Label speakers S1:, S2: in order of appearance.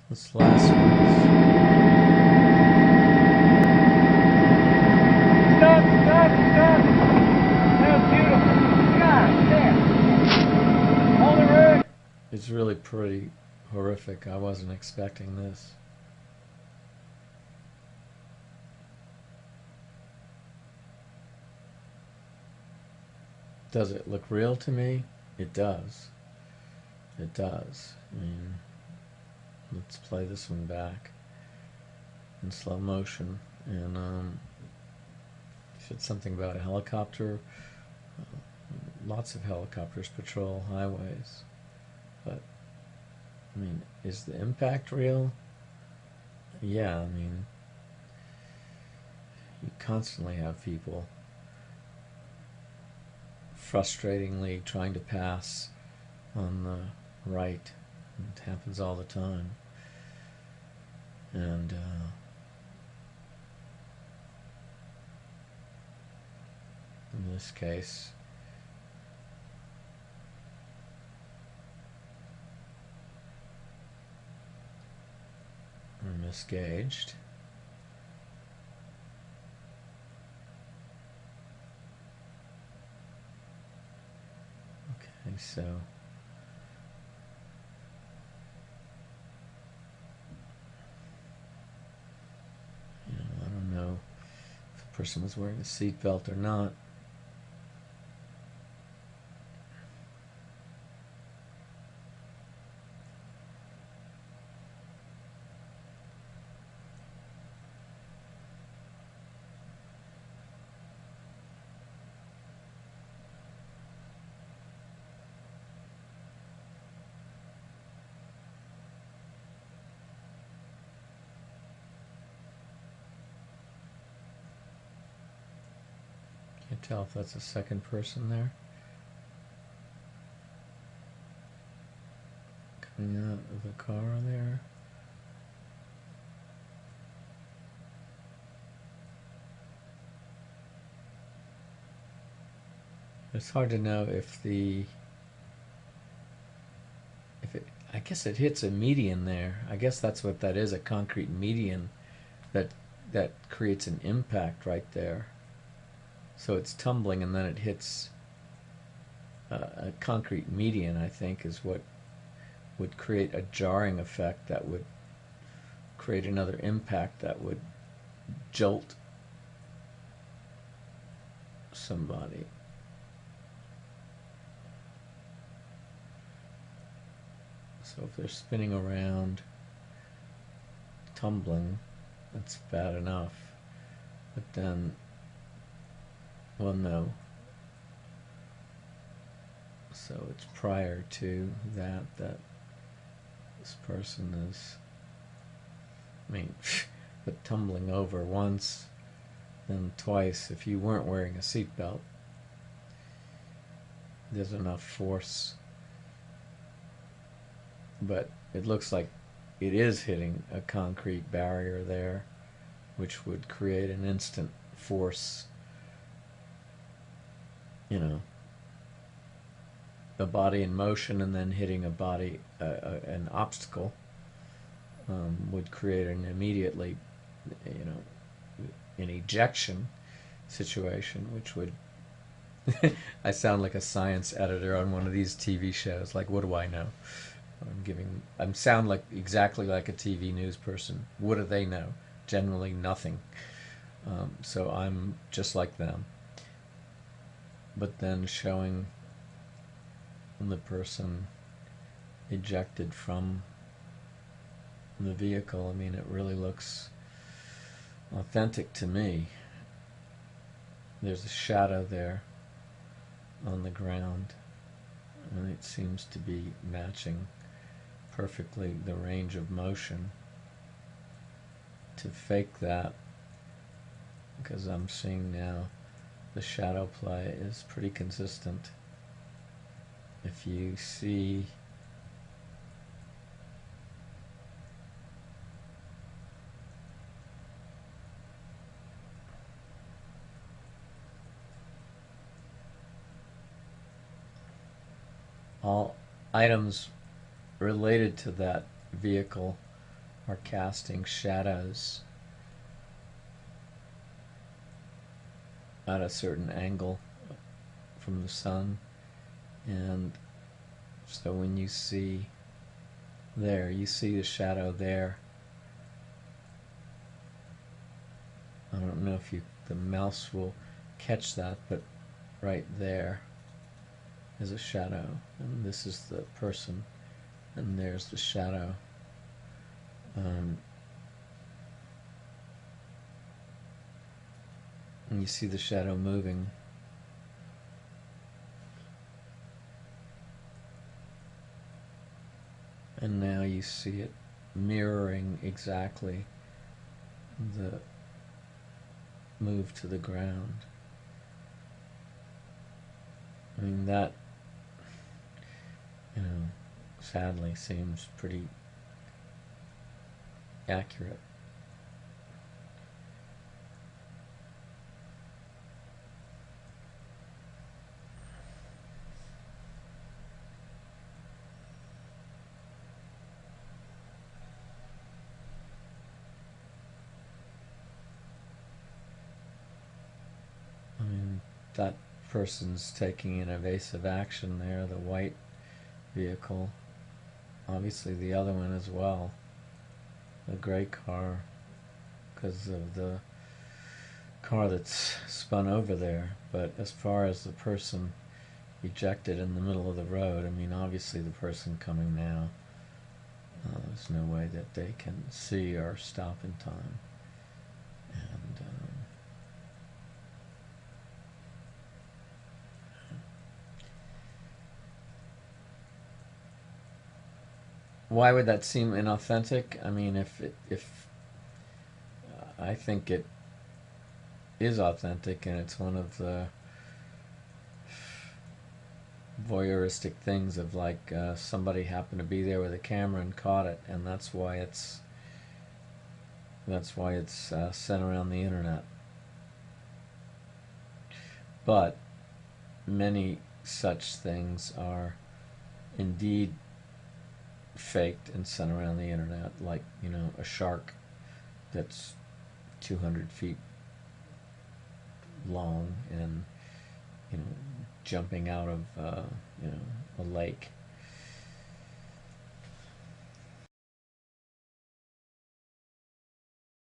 S1: This last one
S2: Stop, stop, stop. That was beautiful. God damn. Hold it right.
S1: is really pretty horrific. I wasn't expecting this. Does it look real to me? It does. It does. I mean, let's play this one back in slow motion. And said something about a helicopter. Lots of helicopters patrol highways. But, I mean, is the impact real? Yeah, I mean, you constantly have people frustratingly trying to pass on the right. It happens all the time. And in this case, we're misgauged. Okay, so I don't know if the person was wearing a seatbelt or not. Can't tell if that's a second person there. Coming out of the car there. It's hard to know if I guess it hits a median there. I guess that's what that is, a concrete median that creates an impact right there. So it's tumbling and then it hits a concrete median, I think, is what would create a jarring effect that would create another impact that would jolt somebody. So if they're spinning around, tumbling, that's bad enough. But then, well, no. So it's prior to that this person is, I mean, but tumbling over once, then twice. If you weren't wearing a seatbelt, there's enough force. But it looks like it is hitting a concrete barrier there, which would create an instant force, a body in motion and then hitting a body, an obstacle, would create an immediately, an ejection situation, which would I sound like a science editor on one of these TV shows. Like, what do I know? I sound like exactly like a TV news person. What do they know? Generally nothing. So I'm just like them. But then showing the person ejected from the vehicle, I mean, it really looks authentic to me. There's a shadow there on the ground, and it seems to be matching perfectly the range of motion. To fake that, because I'm seeing now the shadow play is pretty consistent. If you see all items related to that vehicle are casting shadows at a certain angle from the sun. And so when you see there, you see the shadow there. I don't know if the mouse will catch that, but right there is a shadow, and this is the person, and there's the shadow. And you see the shadow moving. And now you see it mirroring exactly the move to the ground. I mean, that, sadly seems pretty accurate. I mean, that person's taking an evasive action there, the white vehicle. Obviously the other one as well, the gray car, because of the car that's spun over there. But as far as the person ejected in the middle of the road, I mean, obviously the person coming now, there's no way that they can see or stop in time. And why would that seem inauthentic? I mean, if I think it is authentic, and it's one of the voyeuristic things of like somebody happened to be there with a camera and caught it, and that's why it's sent around the internet. But many such things are indeed faked and sent around the internet, like a shark that's 200 feet long and jumping out of a lake